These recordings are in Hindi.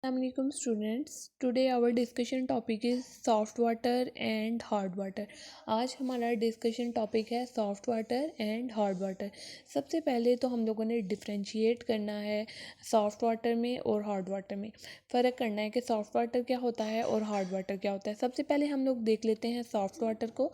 Assalamualaikum students. Today our discussion topic is soft water and hard water. आज हमारा डिस्कशन टॉपिक है soft water and hard water. सबसे पहले तो हम लोगों ने डिफ्रेंशिएट करना है सॉफ्ट वाटर में और हार्ड वाटर में. फ़र्क करना है कि सॉफ्ट वाटर क्या होता है और हार्ड वाटर क्या होता है. सबसे पहले हम लोग देख लेते हैं सॉफ्ट वाटर को.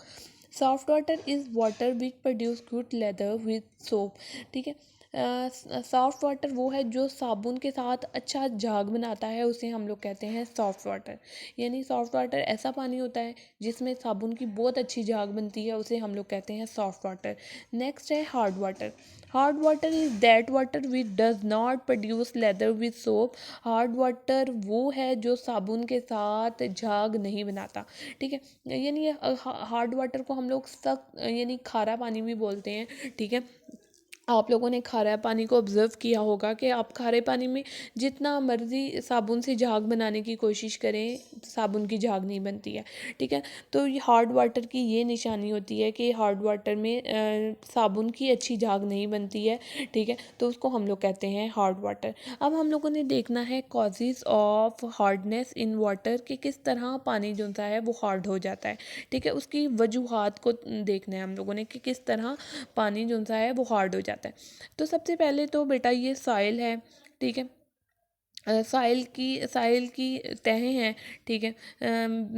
Soft water is water which produce good lather with soap. ठीक है. सॉफ्ट वाटर वो है जो साबुन के साथ अच्छा झाग बनाता है, उसे हम लोग कहते हैं सॉफ्ट वाटर. यानी सॉफ्ट वाटर ऐसा पानी होता है जिसमें साबुन की बहुत अच्छी झाग बनती है, उसे हम लोग कहते हैं सॉफ्ट वाटर. नेक्स्ट है hard water. Hard water is that water which does not produce lather with soap. Hard water वो है जो साबुन के साथ झाग नहीं बनाता. ठीक है. यानी हार्ड वाटर को हम लोग सख्त यानी खारा पानी भी बोलते हैं. ठीक है. आप लोगों ने खारे पानी को ऑब्ज़र्व किया होगा कि आप खारे पानी में जितना मर्ज़ी साबुन से झाग बनाने की कोशिश करें, साबुन की झाग नहीं बनती है. ठीक है. तो ये हार्ड वाटर की ये निशानी होती है कि हार्ड वाटर में साबुन की अच्छी झाग नहीं बनती है. ठीक है. तो उसको हम लोग कहते हैं हार्ड वाटर. अब हम लोगों ने देखना है causes of hardness in water कि किस तरह पानी जो सा है वो हार्ड हो जाता है. ठीक है. उसकी वजूहात को देखना है हम लोगों ने कि किस तरह पानी जो सा है वो हार्ड हो जाता है. तो सबसे पहले तो बेटा ये सॉइल है. ठीक है. साइल की तहें हैं. ठीक है.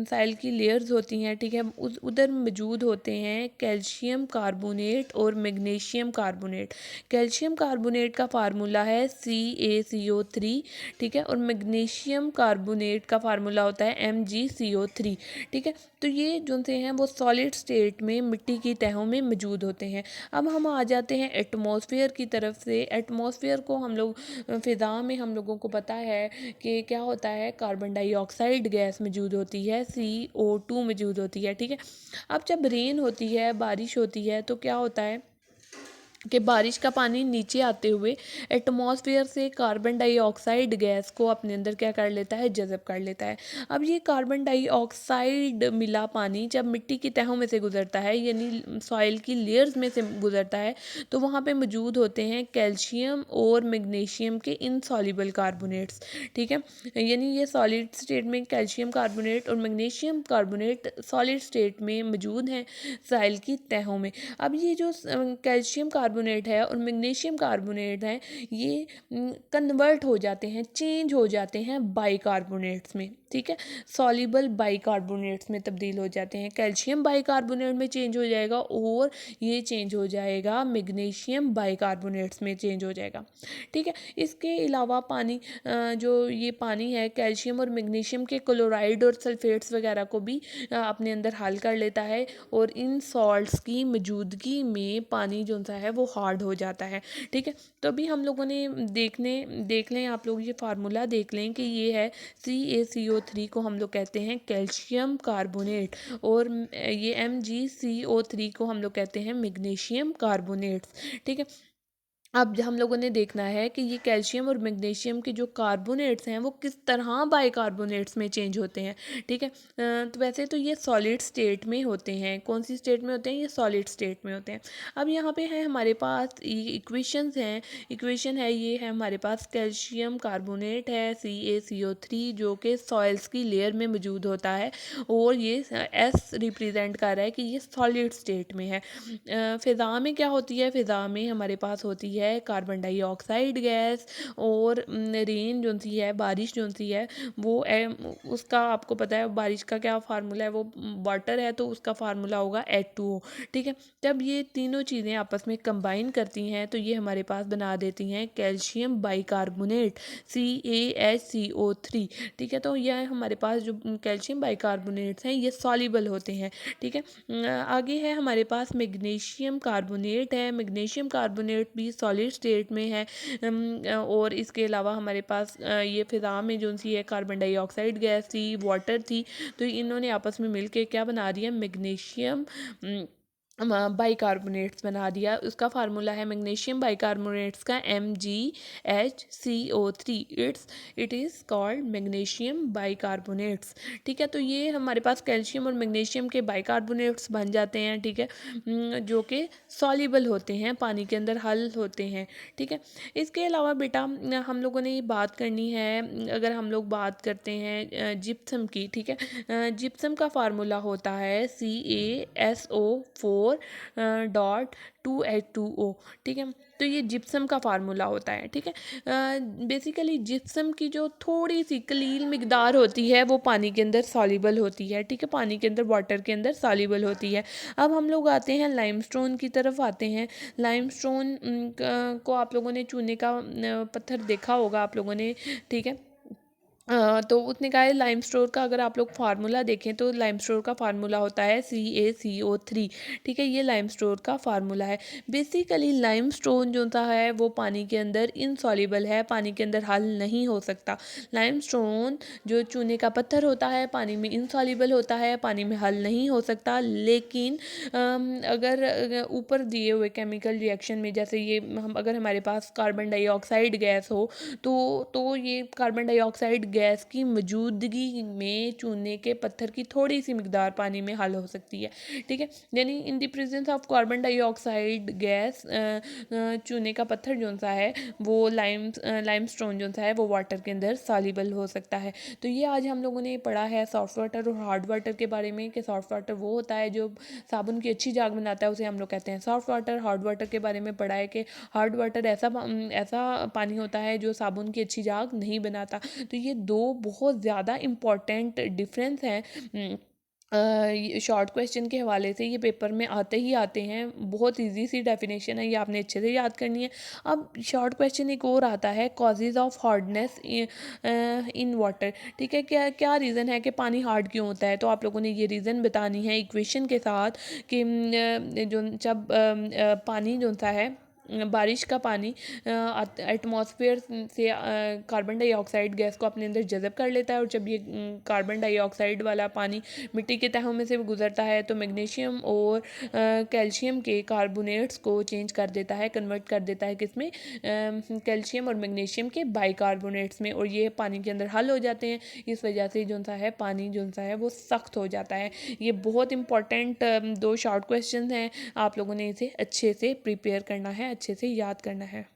साइल की लेयर्स होती हैं. ठीक है. उधर मौजूद होते हैं कैल्शियम कार्बोनेट और मैग्नीशियम कार्बोनेट. कैल्शियम कार्बोनेट का फार्मूला है CaCO3. ठीक है. और मैग्नीशियम कार्बोनेट का फार्मूला होता है MgCO3. ठीक है. तो ये जो से हैं वो सॉलिड स्टेट में मिट्टी की तहों में मौजूद होते हैं. अब हम आ जाते हैं एटमॉस्फेयर की तरफ से. एटमॉस्फेयर को हम लोग फ़िज़ा में हम लोगों को पता है कि क्या होता है, कार्बन डाइऑक्साइड गैस मौजूद होती है, CO2 मौजूद होती है. ठीक है. अब जब रेन होती है, बारिश होती है, तो क्या होता है कि बारिश का पानी नीचे आते हुए एटमॉस्फेयर से कार्बन डाइऑक्साइड गैस को अपने अंदर क्या कर लेता है, जज़ब कर लेता है. अब ये कार्बन डाइऑक्साइड मिला पानी जब मिट्टी की तहों में से गुजरता है, यानी सॉइल की लेयर्स में से गुजरता है, तो वहाँ पे मौजूद होते हैं कैल्शियम और मैग्नीशियम के इनसॉल्युबल कार्बोनेट्स. ठीक है. यानी ये सॉलिड स्टेट में कैल्शियम कार्बोनेट और मैग्नीशियम कार्बोनेट सॉलिड स्टेट में मौजूद हैं सॉइल की तहों में. अब ये जो कैल्शियम कार्बोनेट है और मैग्नीशियम कार्बोनेट है, ये कन्वर्ट हो जाते हैं, चेंज हो जाते हैं बाइकार्बोनेट्स में. ठीक है. सॉल्युबल बाइकार्बोनेट्स में तब्दील हो जाते हैं. कैल्शियम बाइकार्बोनेट में चेंज हो जाएगा और ये चेंज हो जाएगा मैग्नीशियम बाइकार्बोनेट्स में चेंज हो जाएगा. ठीक है. इसके अलावा पानी जो ये पानी है कैल्शियम और मैग्नीशियम के क्लोराइड और सल्फेट्स वगैरह को भी अपने अंदर हल कर लेता है, और इन सॉल्ट्स की मौजूदगी में पानी जो सा है वो हार्ड हो जाता है. ठीक है. तो अभी हम लोगों ने देख लें, आप लोग ये फार्मूला देख लें कि ये है CaCO3 को हम लोग कहते हैं कैल्शियम कार्बोनेट, और ये MgCO3 को हम लोग कहते हैं मैग्नीशियम कार्बोनेट्स. ठीक है. अब हम लोगों ने देखना है कि ये कैल्शियम और मैग्नीशियम के जो कार्बोनेट्स हैं वो किस तरह बाइकार्बोनेट्स में चेंज होते हैं. ठीक है. तो वैसे तो ये सॉलिड स्टेट में होते हैं. कौन सी स्टेट में होते हैं, ये सॉलिड स्टेट में होते हैं. अब यहाँ पे है हमारे पास इक्वेशंस हैं. इक्वेशन है, ये है हमारे पास कैल्शियम कार्बोनेट है CaCO3 जो कि सॉइल्स की लेयर में मौजूद होता है, और ये S रिप्रेजेंट कर रहा है कि ये सॉलिड स्टेट में है. फ़िज़ा में क्या होती है, फ़िज़ा में हमारे पास होती है कार्बन डाइऑक्साइड गैस, और रेन जो सी है, बारिश जो सी है वो उसका आपको पता है बारिश का क्या फार्मूला है, वो वाटर है तो उसका फार्मूला होगा H2O. ठीक है. जब ये तीनों चीज़ें आपस में कंबाइन करती हैं तो ये हमारे पास बना देती हैं कैल्शियम बाइकार्बोनेट CaHCO3. ठीक है. तो यह हमारे पास जो कैल्शियम बाइकार्बोनेट्स हैं ये सॉल्युबल होते हैं. ठीक है. आगे है हमारे पास मैग्नीशियम कार्बोनेट है. मैग्नीशियम कार्बोनेट भी सॉलिड स्टेट में है. और इसके अलावा हमारे पास ये फ़िज़ा में जो सी है कार्बन डाइऑक्साइड गैस थी, वाटर थी, तो इन्होंने आपस में मिलके क्या बना दिया, मैग्नीशियम बाइकार्बोनेट्स बना दिया। उसका फार्मूला है मैग्नीशियम बाइकार्बोनेट्स का MgHCO3। It is called magnesium bicarbonates. ठीक है, तो ये हमारे पास कैल्शियम और मैग्नीशियम के बाइकार्बोनेट्स बन जाते हैं। ठीक है, जो कि सॉल्युबल होते हैं, पानी के अंदर हल होते हैं। ठीक है, इसके अलावा बेटा हम लोगों ने ये बात करनी है, अगर हम लोग बात करते हैं जिप्सम की। ठीक है, जिप्सम का फार्मूला होता है CaSO4.2H2O। ठीक है, तो ये जिप्सम का फार्मूला होता है। ठीक है, बेसिकली जिप्सम की जो थोड़ी सी कलील मिकदार होती है वो पानी के अंदर सॉल्युबल होती है। ठीक है, पानी के अंदर, वाटर के अंदर सॉल्युबल होती है। अब हम लोग आते हैं लाइमस्टोन की तरफ आते हैं। लाइमस्टोन को आप लोगों ने चूने का पत्थर देखा होगा आप लोगों ने। ठीक है, तो उसने कहा है लाइमस्टोन का अगर आप लोग फार्मूला देखें तो लाइमस्टोन का फार्मूला होता है CaCO3। ठीक है, ये लाइमस्टोन का फार्मूला है। बेसिकली लाइमस्टोन जो सा है वो पानी के अंदर इनसॉल्युबल है, पानी के अंदर हल नहीं हो सकता। लाइमस्टोन जो चूने का पत्थर होता है पानी में इनसॉल्युबल होता है, पानी में हल नहीं हो सकता। लेकिन अगर ऊपर दिए हुए केमिकल रिएक्शन में, जैसे ये अगर हमारे पास कार्बन डाइऑक्साइड गैस हो तो ये कार्बन डाइऑक्साइड गैस की मौजूदगी में चूने के पत्थर की थोड़ी सी मिकदार पानी में हल हो सकती है। ठीक है, यानी in the presence of carbon dioxide gas चूने का पत्थर जो सा है वो लाइमस्टोन जो सा है वो वाटर के अंदर सॉल्युबल हो सकता है। तो ये आज हम लोगों ने पढ़ा है सॉफ्ट वाटर और हार्ड वाटर के बारे में, कि सॉफ्ट वाटर वो होता है जो साबुन की अच्छी झाग बनाता है, उसे हम लोग कहते हैं सॉफ्ट वाटर। हार्ड वाटर के बारे में पढ़ा है कि हार्ड वाटर ऐसा पानी होता है जो साबुन की अच्छी झाग नहीं बनाता। तो ये दो बहुत ज़्यादा इम्पॉर्टेंट डिफरेंस हैं। शॉर्ट क्वेश्चन के हवाले से ये पेपर में आते ही आते हैं। बहुत इजी सी डेफिनेशन है, ये आपने अच्छे से याद करनी है। अब शॉर्ट क्वेश्चन एक और आता है, causes of hardness in water. ठीक है, क्या क्या रीज़न है कि पानी हार्ड क्यों होता है, तो आप लोगों ने ये रीज़न बतानी है इक्वेशन के साथ कि जो जब पानी जो सा है, बारिश का पानी एटमॉस्फेयर से कार्बन डाइऑक्साइड गैस को अपने अंदर जज़ब कर लेता है, और जब ये कार्बन डाइऑक्साइड वाला पानी मिट्टी के तहों में से गुजरता है तो मैग्नीशियम और कैल्शियम के कार्बोनेट्स को चेंज कर देता है, कन्वर्ट कर देता है किसमें, कैल्शियम और मैग्नीशियम के बाइकार्बोनेट्स में, और ये पानी के अंदर हल हो जाते हैं। इस वजह से जो सा है पानी जो सा है वो सख्त हो जाता है। ये बहुत इंपॉर्टेंट दो शॉर्ट क्वेश्चन हैं, आप लोगों ने इसे अच्छे से प्रिपेयर करना है, अच्छे से याद करना है।